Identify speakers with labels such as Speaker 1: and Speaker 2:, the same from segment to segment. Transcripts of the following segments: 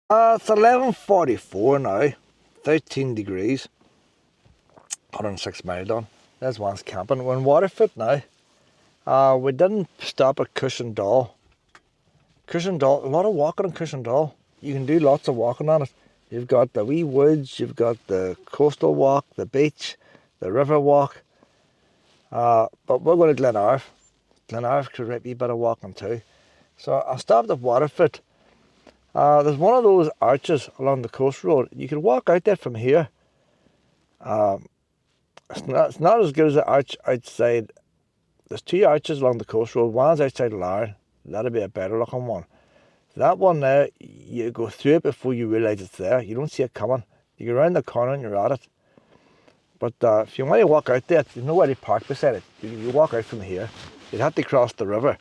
Speaker 1: It's 11:44 now, 13 degrees, 106 miles on. There's one's camping. We're in Waterfoot now. We didn't stop at Cushendall. Cushendall, a lot of walking on Cushendall. You can do lots of walking on it. You've got the wee woods, you've got the coastal walk, the beach, the river walk. But we're going to Glenarv. Glenarv could be a bit of walking too. So I stopped at Waterfoot. There's one of those arches along the coast road. You can walk out there from here. It's not as good as the arch outside. There's two arches along the coast road. One's outside Larne. That'll be a better looking one. That one there, you go through it before you realise it's there. You don't see it coming. You go around the corner and you're at it. But if you want to walk out there, there's nowhere to park beside it. You walk out from here. You'd have to cross the river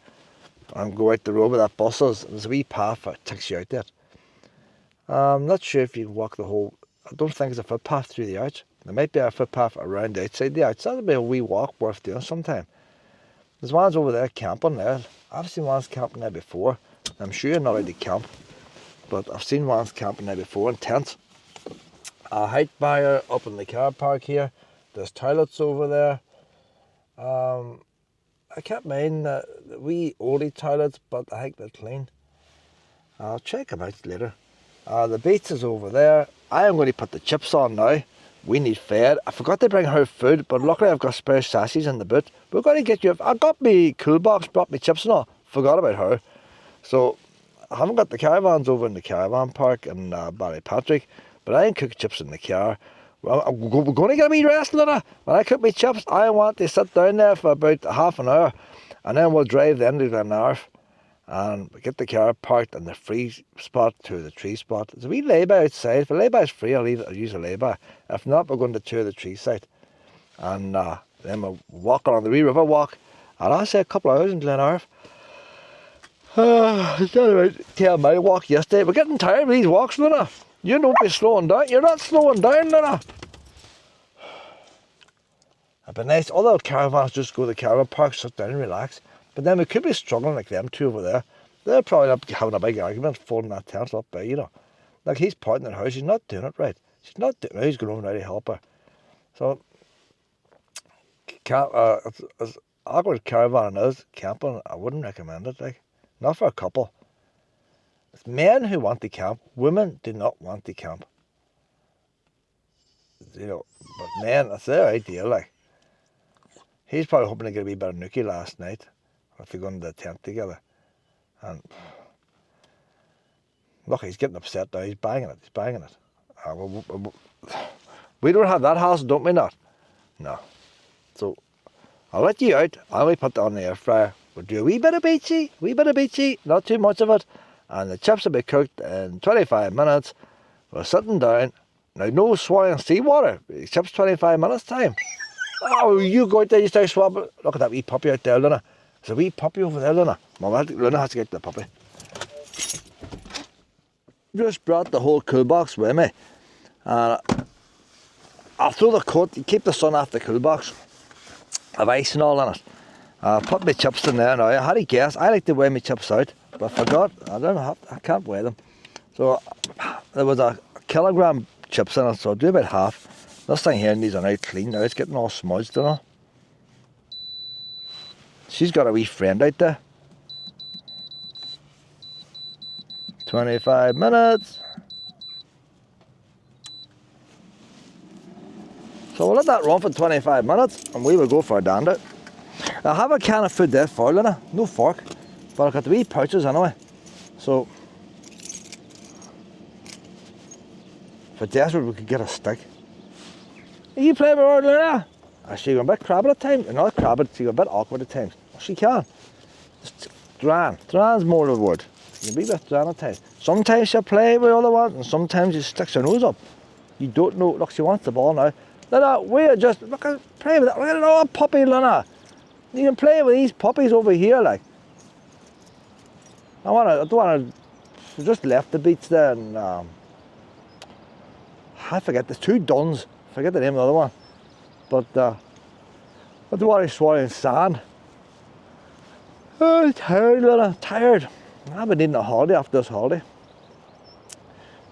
Speaker 1: and go out the road where that bus is. There's a wee path that takes you out there. I'm not sure if you can walk the whole. I don't think there's a footpath through the arch. There might be a footpath around the outside the arch. That'll be a wee walk worth doing sometime. There's ones over there camping there. I've seen ones camping there before. I'm sure you're not allowed to camp, but I've seen ones camping there before in tents. A height barrier up in the car park here. There's toilets over there. I can't mind the wee oldie toilets, but I think they're clean. I'll check them out later. The beach is over there. I am going to put the chips on now. We need fed. I forgot to bring her food, but luckily I've got spare sashes in the boot. We're going to get you. I got me cool box, brought me chips and all. Forgot about her. So I haven't got the caravans over in the caravan park in Ballypatrick, but I can cook chips in the car. Well, we're going to get a wee rest, Luna. When I cook my chips, I want to sit down there for about half an hour, and then we'll drive then to Glenarv and get the car parked in the free spot to the tree spot. There's a wee lay-by outside. If a lay-by is free, I'll use a lay-by. If not, we're going to tour the tree site. And then we'll walk along the wee river walk. And I'll say a couple of hours in Glenarv. It's done about 10 mile walk yesterday. We're getting tired of these walks, Luna. You don't be slowing down. You're not slowing down, Luna. It'd be nice. All the caravans just go to the caravan park, sit down and relax. But then we could be struggling like them two over there. They're probably not having a big argument, folding that tent up by, Like he's pointing at her, she's not doing it right. She's not doing it, he's going over there to help her. So, as awkward caravan is, camping, I wouldn't recommend it, like. Not for a couple. It's men who want to camp, women do not want to camp. But men, that's their idea, like. He's probably hoping to get a wee bit of nookie last night. If we go into the tent together. And look, he's getting upset now. He's banging it. We don't have that house, don't we not? No. So I'll let you out. I'll put that on the air fryer. We'll do a wee bit of beachy, not too much of it. And the chips will be cooked in 25 minutes. We're sitting down. Now, no swallowing seawater. Chips 25 minutes time. Oh, you go out there, you start swabbing. Look at that wee puppy out there, Luna. There's a wee puppy over there, Luna. Luna has to get the puppy. Just brought the whole cool box with me. And I'll throw the coat, keep the sun off the cool box. I've ice and all in it. I put my chips in there now. I had to guess. I like to weigh my chips out, but I forgot. I can't weigh them. So there was a kilogram chips in it, so I'll do about half. This thing here needs an out clean now. It's getting all smudged and all. She's got a wee friend out there. 25 minutes. So we'll let that run for 25 minutes and we will go for a dander. I have a can of food there for Luna, no fork, but I've got the wee pouches anyway. So, for desperate we could get a stick. Are you playing with her, Luna? She's a bit crabbed at times. Not crabbed, she's a bit awkward at times. Well, she can. Just Dran. Dran's more the word. You can be with Dran at times. Sometimes she'll play with other ones and sometimes she sticks her nose up. You don't know. Look, she wants the ball now. Luna, we're just, look, play with that. Look at that puppy, Luna. You can play with these puppies over here, like. I don't want to, just left the beach there and, I forget, there's two duns. I forget the name of the other one. But, I don't want to swallow in sand. Oh, I'm tired, Luna, tired. I've been needing a holiday after this holiday.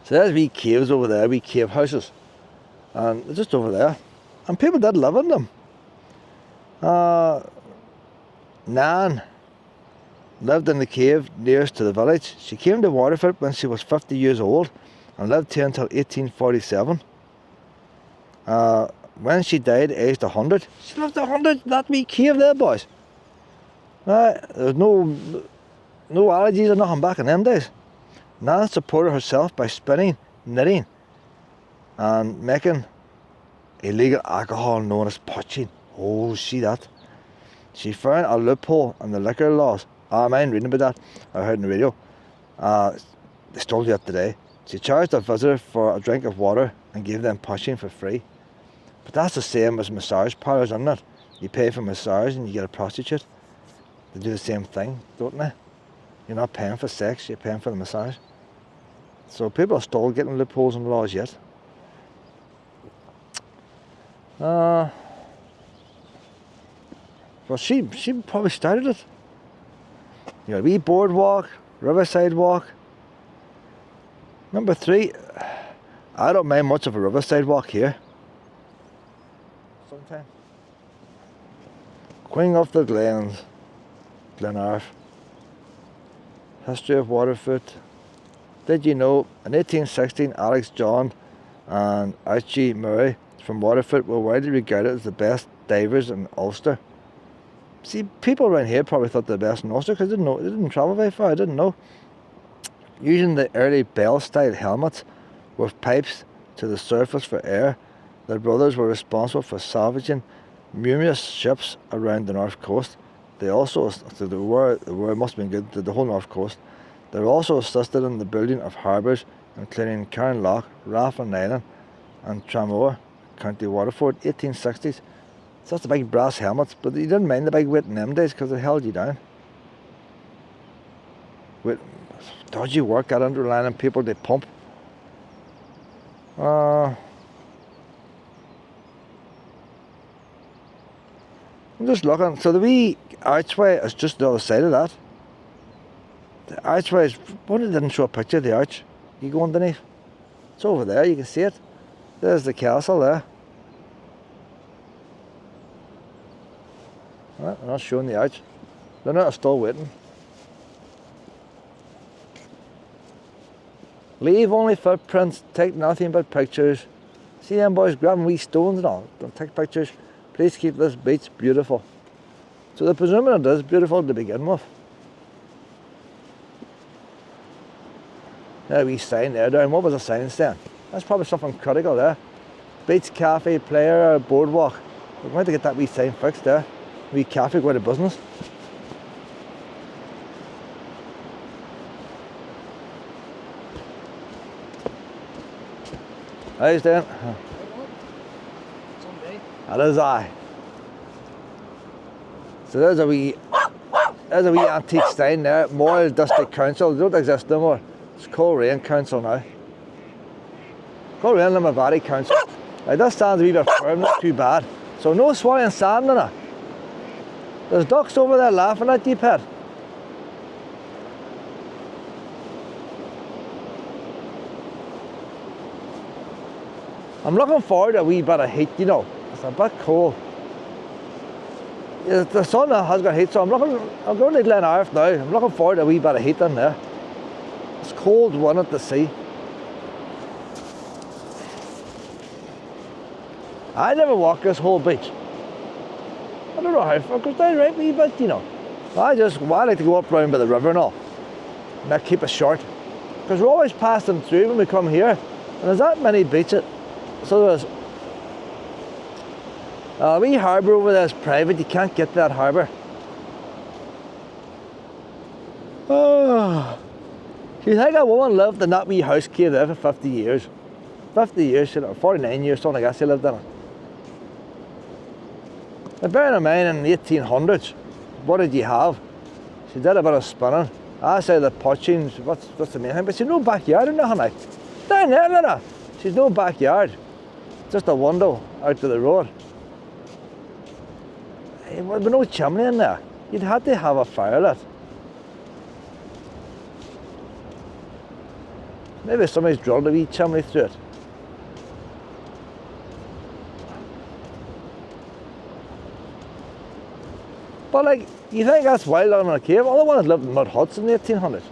Speaker 1: So there's wee caves over there, wee cave houses. And they're just over there. And people did live in them. Nan lived in the cave nearest to the village. She came to Waterford when she was 50 years old and lived here until 1847. When she died, aged 100, she lived 100 in that wee cave there, boys. There was no allergies or nothing back in them days. Nan supported herself by spinning, knitting, and making illegal alcohol known as poaching. Oh, see that? She found a loophole in the liquor laws. I mind reading about that. I heard on the radio. They stole it today. She charged a visitor for a drink of water and gave them poaching for free. But that's the same as massage parlours, isn't it? You pay for massage and you get a prostitute. They do the same thing, don't they? You're not paying for sex, you're paying for the massage. So people are still getting loopholes in the laws yet. Well, she probably started it. You got a wee boardwalk, riverside walk. Number 3, I don't mind much of a riverside walk here. Sometimes. Queen of the Glens, Glenarth. History of Waterfoot. Did you know in 1816 Alex John and Archie Murray from Waterfoot were widely regarded as the best divers in Ulster? See, people around here probably thought they were the best in Ulster because they didn't travel very far, I didn't know. Using the early bell-style helmets with pipes to the surface for air, their brothers were responsible for salvaging numerous ships around the north coast. They also, so the war must have been good to the whole north coast. They were also assisted in the building of harbours, including Carnlough, Raffin Island and Tramore, County Waterford, 1860s. So that's the big brass helmets, but you didn't mind the big weight in them days because it held you down. With dodgy work at underlining people they pump. I'm just looking, so the wee archway is just the other side of that. The archway is, but it didn't show a picture of the arch. You go underneath. It's over there, you can see it. There's the castle there. Well, they're not showing the arch. They're not still waiting. Leave only footprints, take nothing but pictures. See them boys grabbing wee stones and all. Don't take pictures. Please keep this beach beautiful. So they're presuming it is beautiful to begin with. There a wee sign there down. What was the sign stand? That's probably something critical there. Beach cafe, player, boardwalk. We're going to get that wee sign fixed there. Wee cafe go out of business. How you doing?
Speaker 2: Someday.
Speaker 1: That is I. So there's a wee antique sign there. Moyle District Council. They don't exist no more. It's Coleraine Council now. Coleraine Limavady Council. Now this stands a wee bit firm, not too bad. So no swallowing sand in it. There's ducks over there laughing at you, pet. I'm looking forward to a wee bit of heat, you know. It's a bit cold. Yeah, the sun has got heat, so I'm going to Glenarth now. I'm looking forward to a wee bit of heat in there. It's cold one at the sea. I never walk this whole beach. I don't know how far, because down right wee bit, you know. I like to go up round by the river and all. And I keep it short. Because we're always passing through when we come here. And there's that many beaches. So there's a wee harbour over there is private. You can't get to that harbour. Oh. Do you think a woman lived in that wee house cave there for 50 years? 50 years, 49 years, something like that she lived in it. Now bearing in mind in the 1800s, what did you have? She did a bit of spinning. I say the poaching, what's the main thing? But she's no backyard or nothing like. Down there, Lena. She's no backyard. Just a window out to the road. Hey, with no chimney in there. You'd have to have a fire lit. Maybe somebody's drilled a wee chimney through it. But like, you think that's wild living in a cave? All the ones lived in mud huts in the 1800s.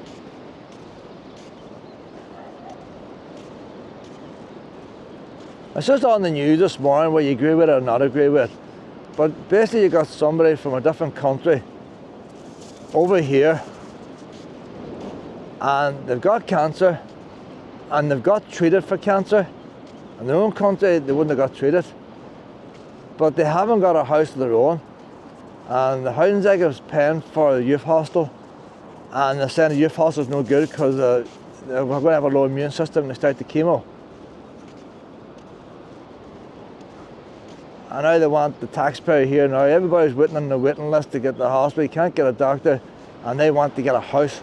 Speaker 1: It's just on the news this morning where you agree with it or not agree with it. But basically you got somebody from a different country over here and they've got cancer and they've got treated for cancer. In their own country they wouldn't have got treated. But they haven't got a house of their own. And the housing executive is paying for a youth hostel. And they're saying the youth hostel is no good because they're going to have a low immune system when they start the chemo. And now they want the taxpayer here now. Everybody's waiting on the waiting list to get the hospital. You can't get a doctor and they want to get a house.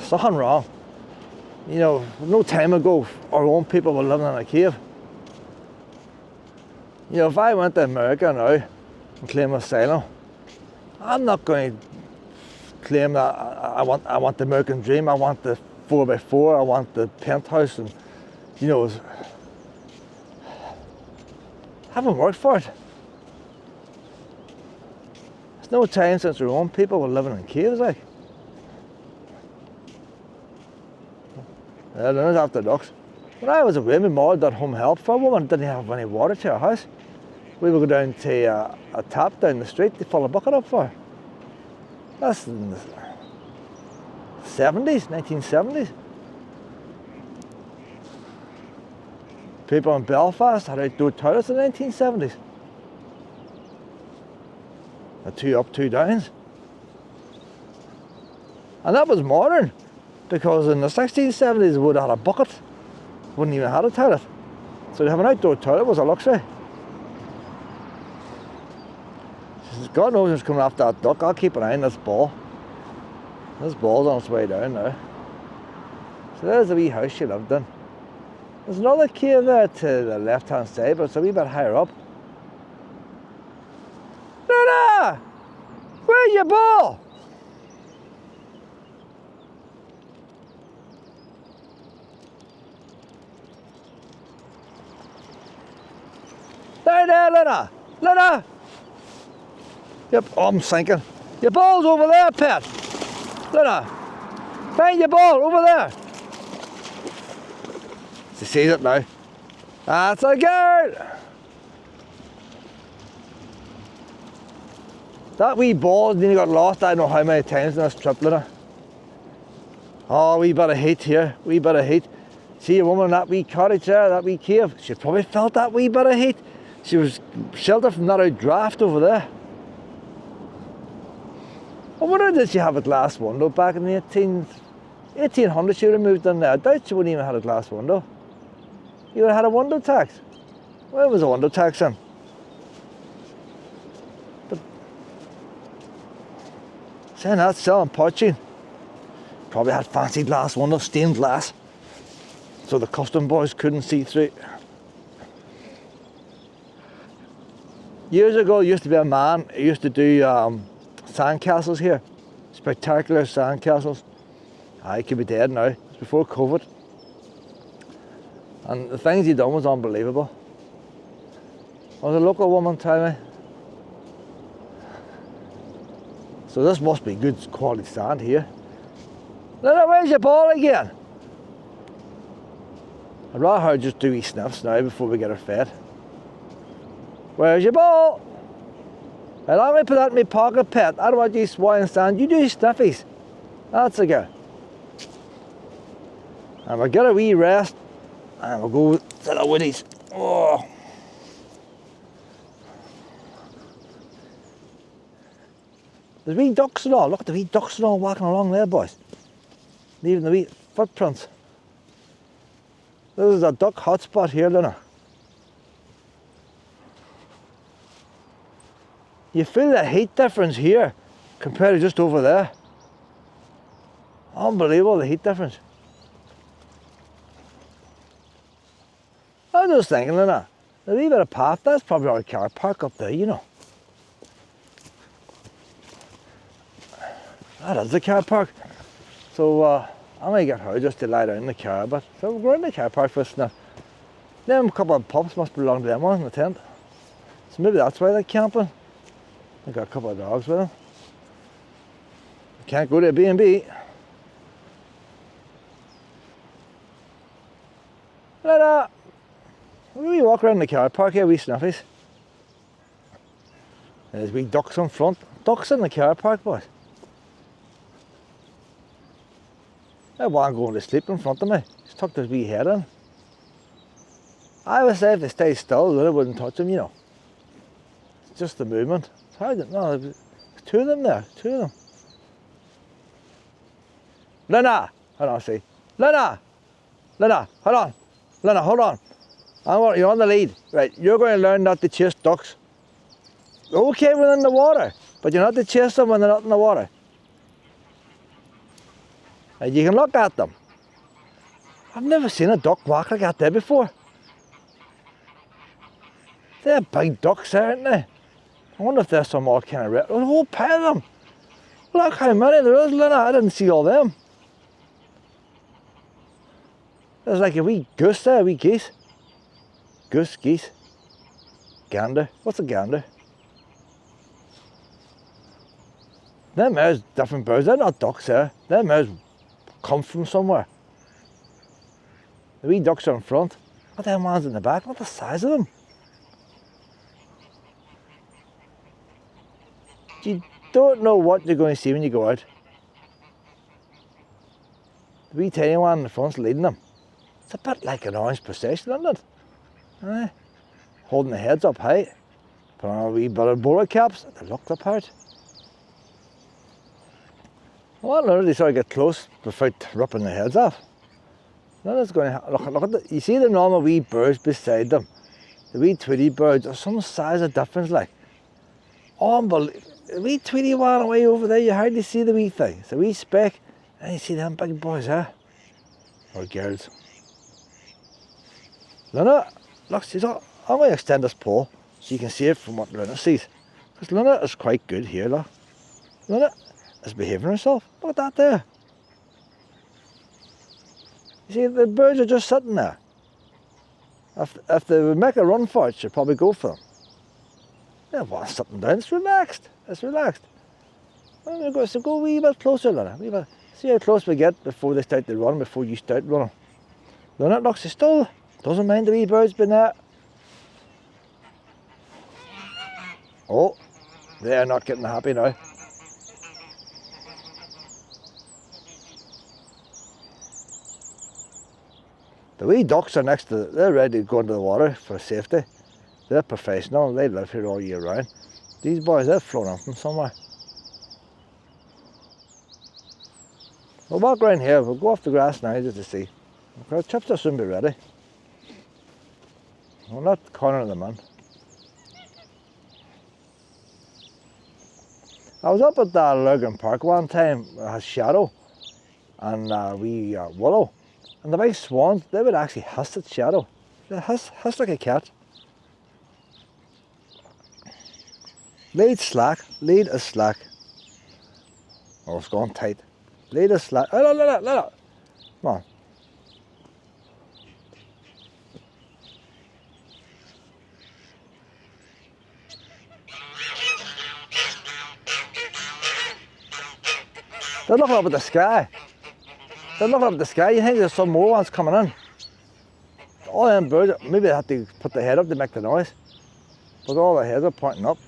Speaker 1: Something wrong. You know, no time ago our own people were living in a cave. You know, if I went to America now and claim asylum, I'm not going to claim that I want the American dream. I want the 4x4. I want the penthouse, and you know, haven't worked for it. There's no time since our own people were living in caves, like. Yeah, there's after ducks. When I was away, my mother did home help for a woman, didn't have any water to her house. We would go down to a tap down the street to fill a bucket up for her. That's in the 70s, 1970s. People in Belfast had outdoor toilets in the 1970s. A 2 up, 2 downs. And that was modern, because in the 1670s they would have had a bucket, wouldn't even have had a toilet. So to have an outdoor toilet was a luxury. She says, God knows who's coming after that duck. I'll keep an eye on this ball. This ball's on its way down now. So there's the wee house she lived in. There's another cave there to the left hand side, but it's a wee bit higher up. Luna! Where's your ball? Down there, Luna! Luna! Yep, oh, I'm sinking. Your ball's over there, pet. Luna! Find your ball over there. She sees it now. That's a girl! That wee ball nearly got lost I don't know how many times in this trip, Luna. Oh, wee bit of heat here, wee bit of heat. See a woman in that wee cottage there, that wee cave. She probably felt that wee bit of heat. She was sheltered from that out draft over there. I wonder, did she have a glass window back in the 1800s? She would have moved in there. I doubt she wouldn't even have had a glass window. You would have had a window tax. Where was a window tax in? But saying that, selling poaching. Probably had fancy glass windows, stained glass, so the custom boys couldn't see through. Years ago, there used to be a man who used to do sandcastles here. Spectacular sandcastles. He could be dead now. It was before COVID. And the things he done was unbelievable. There was a local woman telling me. So this must be good quality sand here. Luna, where's your ball again? I'd rather her just do wee sniffs now before we get her fed. Where's your ball? Well, I'm going to put that in my pocket, pet. I don't want you swine sand. You do sniffies. That's a girl. And we'll get a wee rest and we'll go to the woodies. Oh. There's wee ducks and all. Look at the wee ducks and all walking along there, boys. Leaving the wee footprints. This is a duck hotspot here, Luna. You feel the heat difference here compared to just over there. Unbelievable, the heat difference. I was just thinking, Luna, the wee bit of path, that's probably our car park up there, you know. That is the car park. So I'm going to get her just to lie down in the car a bit. So we're in the car park for us now. Them couple of pups must belong to them ones in the tent. So maybe that's why they're camping. They've got a couple of dogs with them. Can't go to a B&B. Lena! We walk around the car park here, wee snuffies. There's wee ducks in front. Ducks in the car park, boys. That one going to sleep in front of me. He's tucked his wee head in. I would say if they stay still, then I wouldn't touch them, you know. It's just the movement. No, there's two of them there, two of them. Lena! Hold on, see. Lena! Lena, hold on. Lena, hold on. You're on the lead. Right, you're going to learn not to chase ducks. Okay when they're in the water, but you're not to chase them when they're not in the water. And you can look at them. I've never seen a duck walk like that there before. They're big ducks, aren't they? I wonder if there's some more kind of a whole pair of them. Look how many there is, Lena. I didn't see all them. There's like a wee goose there, a wee geese. Goose, geese. Gander. What's a gander? Them there's different birds. They're not ducks there. Them there's come from somewhere. The wee ducks are in front. What them ones in the back? What the size of them? You don't know what you're going to see when you go out. The wee tiny one in the front's leading them. It's a bit like an orange procession, isn't it? Holding the heads up high. Put on a wee bit of bowler caps. They look the part. Well, no, they sort of get close without ripping their heads off. Now that's going to look at the, you see the normal wee birds beside them. The wee Tweety birds are some size of difference, like. Unbelievable. The wee Tweety one away over there, you hardly see the wee thing. It's a wee speck, and you see them big boys, huh? Or girls. Luna, look, I'm going to extend this pole so you can see it from what Luna sees. Because Luna is quite good here, look. Luna is behaving herself. Look at that there. You see, the birds are just sitting there. If they would make a run for it, she'd probably go for them. They're sitting down, it's relaxed. It's relaxed. So go a wee bit closer, Luna. See how close we get before they start to run, before you start running. Luna looks, she still doesn't mind the wee birds being there. Oh, they're not getting happy now. The wee ducks are next to, they're ready to go into the water for safety. They're professional, they live here all year round. These boys, they've flown in from somewhere. We'll walk around here, we'll go off the grass now just to see. The chips will soon be ready. We're not cornering them in. I was up at Lurgan Park one time, it has shadow and wee willow. And the big swans, they would actually hiss at shadow. They hiss like a cat. Lead slack, lead is slack. Oh, it's gone tight. Lead is slack. Oh, no. Come on. They're looking up at the sky. They're looking up at the sky. You think there's some more ones coming in. All them birds, maybe they have to put their head up to make the noise. But all their heads are pointing up.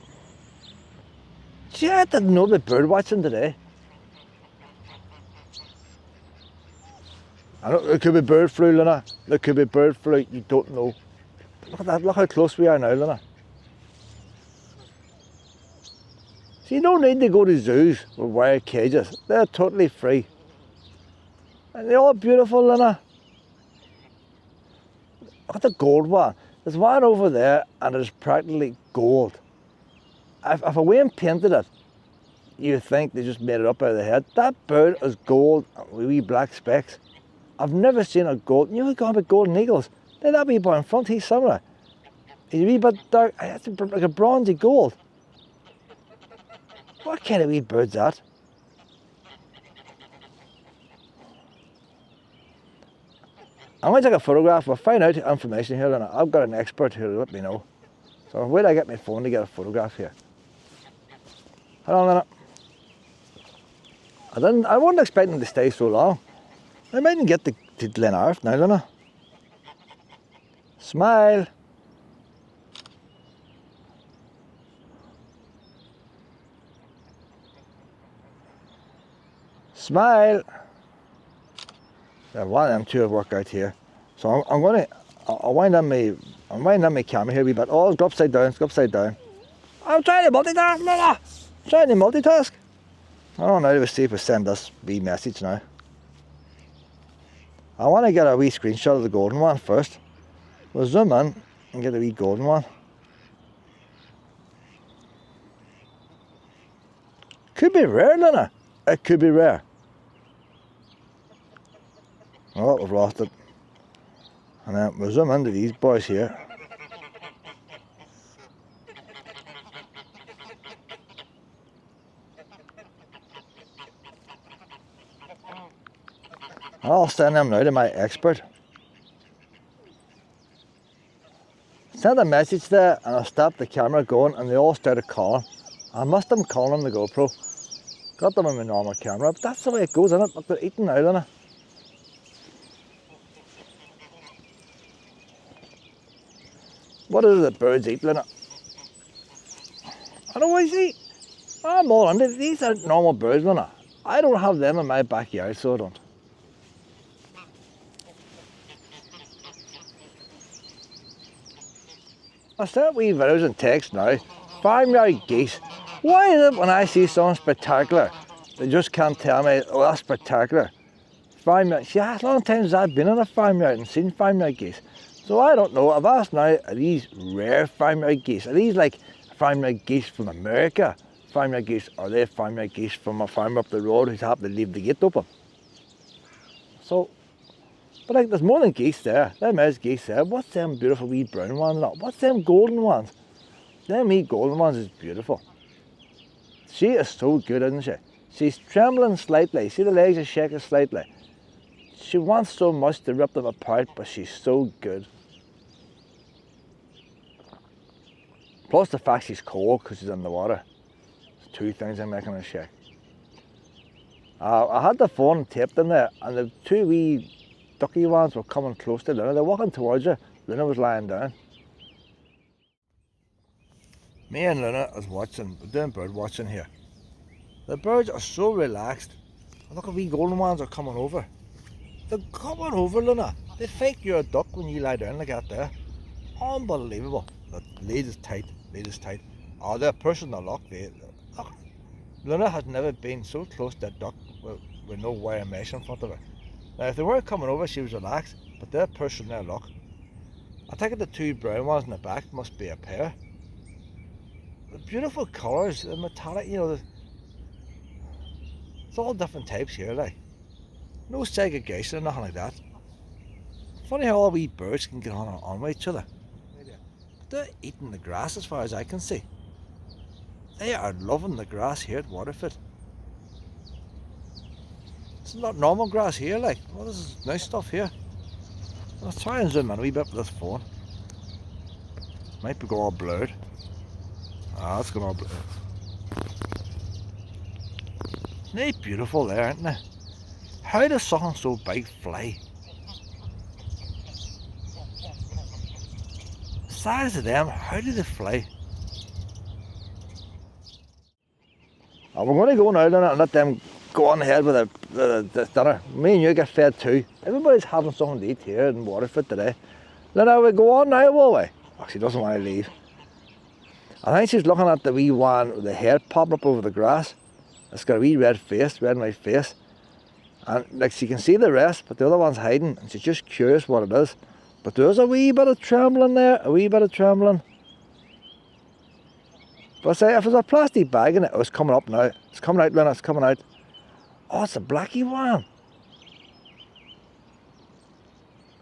Speaker 1: Gee, I didn't know about bird watching today. I know there could be bird flu, Luna. There could be bird flu, you don't know. Look at that, look how close we are now, Luna. So you don't need to go to zoos with wire cages. They're totally free. And they're all beautiful, Luna. Look at the gold one. There's one over there and it's practically gold. If a Wayne painted it, you'd think they just made it up out of their head. That bird is gold with wee black specks. I've never seen a gold. You know, going about golden eagles. Then that wee boy in front, he's similar. He's a wee bit dark, it's like a bronzy gold. What kind of wee bird's that? I'm going to take a photograph. We'll find out information here, and I've got an expert here to let me know. So where do I get my phone to get a photograph here? Hold on a minute. I wasn't expecting them to stay so long. I mightn't get to Glenarth now, don't I? Smile. Smile. Yeah, one of them two will work out here. So I'll wind on my camera here a wee bit. Oh, go upside down, go upside down. I'm trying to multitask, Lola. I'm trying to multitask. I don't know, let's see if we send this wee message now. I want to get a wee screenshot of the golden one first. We'll zoom in and get a wee golden one. Could be rare, Luna. It could be rare. Oh, we've lost it. And then we'll zoom into these boys here. I'll send them now to my expert. Send a message there and I'll stop the camera going and they all started calling. I must have been calling on the GoPro. Got them on my normal camera, but that's the way it goes, isn't it? Look, they're eating now, isn't it? What do the birds eat, Luna? I don't always eat. I'm all under. These aren't normal birds, Luna. I don't have them in my backyard, so I don't. I sent wee videos and text now. Farmyard geese. Why is it when I see something spectacular, they just can't tell me, oh, that's spectacular? Farmyard. See, a long time since I've been in a farmyard and seen farmyard geese. So I don't know. I've asked now, are these rare farmyard geese? Are these like farmyard geese from America? Farmyard geese, are they farmyard geese from a farmer up the road who's happened to leave the gate open? So, but like there's more than geese there. Them is geese there. What's them beautiful wee brown ones? What's them golden ones? Them wee golden ones is beautiful. She is so good, isn't she? She's trembling slightly. See the legs are shaking slightly. She wants so much to rip them apart, but she's so good. Plus the fact she's cold because she's in the water. There's two things I'm making her shake. I had the phone taped in there, and the two wee ducky ones were coming close to Luna. They're walking towards her. Luna was lying down. Me and Luna is watching, we're doing bird watching here. The birds are so relaxed. Look at wee golden ones are coming over. They're coming over, Luna. They think you're a duck when you lie down like that there. Unbelievable. The lead is tight, lead is tight. Oh, they're pushing the lock. Look. Luna has never been so close to a duck with no wire mesh in front of her. Now, if they weren't coming over, she was relaxed, but they're pushing their lock. I think the two brown ones in the back must be a pair. The beautiful colours, the metallic, you know, it's all different types here, like. No segregation or nothing like that. Funny how all wee birds can get on with each other. They're eating the grass as far as I can see. They are loving the grass here at Waterfoot. It's not normal grass here, like. Oh, this is nice stuff here. I'll try and zoom in a wee bit with this phone. Might be all blurred. Ah, it's going all blurred. They're beautiful there, aren't they? How does something so big fly? The size of them, how do they fly? Oh, we're going to go now and let them go on ahead with the dinner. Me and you get fed too. Everybody's having something to eat here in Waterford today. Then we go on now, will we? Oh, she doesn't want to leave. I think she's looking at the wee one with the head popping up over the grass. It's got a wee red face, red and white face. And like she can see the rest, but the other one's hiding, and she's just curious what it is. But there's a wee bit of trembling there, a wee bit of trembling. But say, if there's a plastic bag in it, oh, it's coming up now. It's coming out, Luna, it's coming out. Oh, it's a blackie one.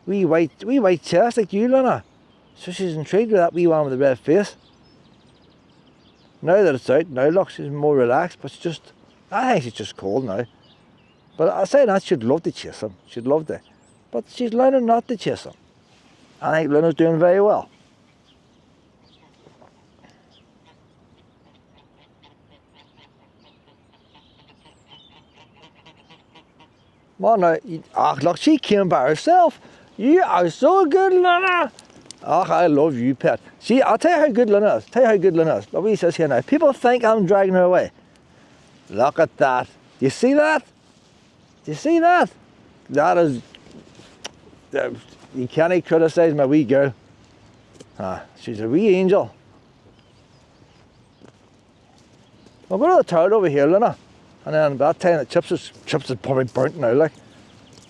Speaker 1: Wee white chest like you, Luna. So she's intrigued with that wee one with the red face. Now that it's out, now look, she's more relaxed, but I think she's just cold now. But I say that she'd love to chase him. She'd love to. But she's learning not to chase them. I think Luna's doing very well. Come on now. Look, she came by herself. You are so good, Luna. I love you, pet. See, I'll tell you how good Luna is. Look what he says here now. People think I'm dragging her away. Look at that. Do you see that? That is... you can't criticise my wee girl. She's a wee angel. I'll go to the toilet over here, Luna. And then by that time the chips is probably burnt now, like.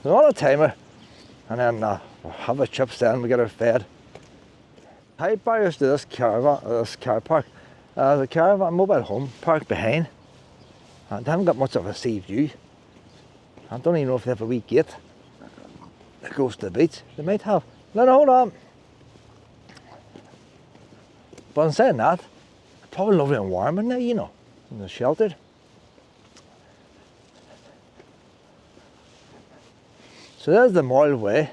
Speaker 1: So on a timer. And then we'll have the chips then, we get her fed. High barriers to this caravan, this car park. The caravan mobile home park behind. And they haven't got much of a sea view. I don't even know if they have a wee gate that goes to the beach. They might have. No, hold on. But in saying that, it's probably lovely and warm in there, you know, and they're sheltered. So there's the Moyle Way.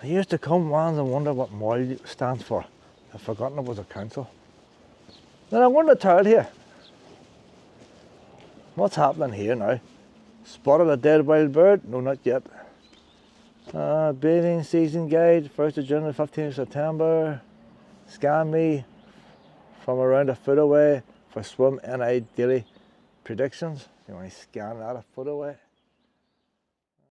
Speaker 1: I used to come once and wonder what Moyle stands for. I've forgotten it was a council. Then I'm going to the toilet here. What's happening here now? Spotted a dead wild bird? No, not yet. Bathing season guide, 1st of June to 15th of September. Scan me from around a foot away for swim NI daily predictions. You want to scan that a foot away?